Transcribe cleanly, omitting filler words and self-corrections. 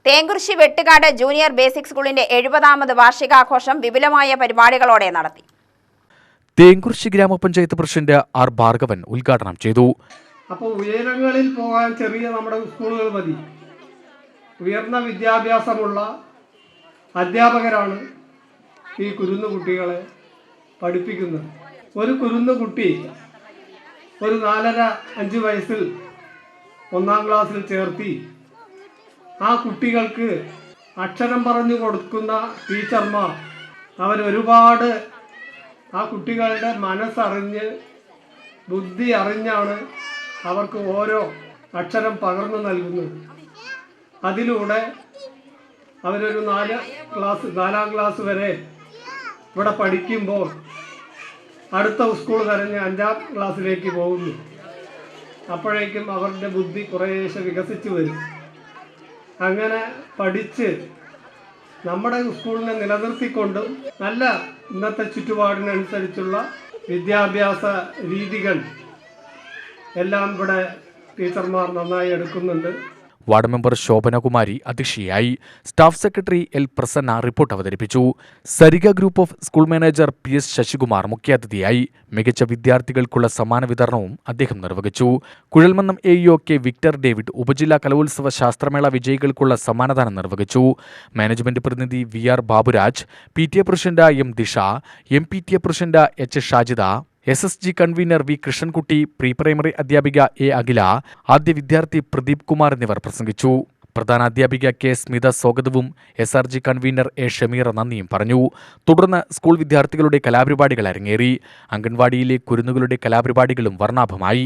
Thenkurissi Vettukad junior basic സ്കൂളിന്റെ 70ാമത് വാർഷികാഘോഷം വിപുലമായ പരിപാടികളോടെ നടത്തി. തേങ്കുറിശ്ശി ഗ്രാമപഞ്ചായത്ത് പ്രസിഡന്റ് ആർ ഭാർഗവൻ ഉദ്ഘാടനം ചെയ്തു. അപ്പോൾ ഉയരങ്ങളിൽ പോകാൻ ചെറിയ നമ്മുടെ സ്കൂളുകൾ മതി. ഉയർന്ന വിദ്യാഭ്യാസമുള്ള അധ്യാപകരാണ് ഈ കുരുന്നു കുട്ടികളെ പഠിപ്പിക്കുന്നത്. ഒരു കുരുന്നു കുട്ടി ഒരു 4.5 വയസ്സിൽ 1ാം ക്ലാസ്സിൽ ചേർത്തി ആ കുട്ടികൾക്ക് അക്ഷരം പറഞ്ഞു കൊടുക്കുന്ന ടീച്ചർമാർ അവരൊരുപാട് ആ കുട്ടികളുടെ മനസ്സറിഞ്ഞ് ബുദ്ധി അറിഞ്ഞാണ് അവർക്ക് ഓരോ അക്ഷരം പകർന്നു നൽകുന്നത്. അതിലൂടെ അവരൊരു 4ാം ക്ലാസ് വരെ ഇവിടെ പഠിക്കുമ്പോൾ അടുത്ത സ്കൂൾ കഴിഞ്ഞ് 5ാം ക്ലാസ്സിലേക്ക് പോകുന്നു. അപ്പോഴേക്കും അവരുടെ ബുദ്ധി കുറേശ്ശെ വികസിച്ചു വരും. അങ്ങനെ പഠിച്ച് നമ്മുടെ സ്കൂളിനെ നിലനിർത്തിക്കൊണ്ടും നല്ല ഇന്നത്തെ ചുറ്റുപാടിനനുസരിച്ചുള്ള വിദ്യാഭ്യാസ രീതികൾ എല്ലാം ഇവിടെ ടീച്ചർമാർ നന്നായി എടുക്കുന്നുണ്ട്. വാർഡ് മെമ്പർ ശോഭനകുമാരി അധ്യക്ഷയായി. Staff secretary L Prasanna report അവതരിപ്പിച്ചു. Sarika group of school manager PS Sasikumar മുഖ്യാതിഥിയായി. മികച്ച വിദ്യാർത്ഥികൾക്കുള്ള സമ്മാന വിതരണവും അദ്ദേഹം നിർവഹിച്ചു. Kuzhalmannam AEO K Victor David ഉപജില്ലാ കലോത്സവ ശാസ്ത്രമേള വിജയികൾക്കുള്ള സമ്മാനദാനം നിർവഹിച്ചു. മാനേജ്മെന്റ് പ്രതിനിധി VR Baburaj, PTA president M Disha, MPTA president H Shajida, SSG convener V Krishnankutty, pre primary അധ്യാപിക A അഖില, ആദ്യ വിദ്യാർത്ഥി പ്രദീപ് കുമാർ എന്നിവർ പ്രസംഗിച്ചു. പ്രധാന അധ്യാപിക K സ്മിത സ്വാഗതവും SRG കൺവീനർ A ഷമീർ നന്ദിയും പറഞ്ഞു. തുടർന്ന് സ്കൂൾ വിദ്യാർത്ഥികളുടെ കലാപരിപാടികൾ അരങ്ങേറി. അംഗൻവാടിയിലെ കുരുന്നുകളുടെ കലാപരിപാടികളും വർണ്ണാഭമായി.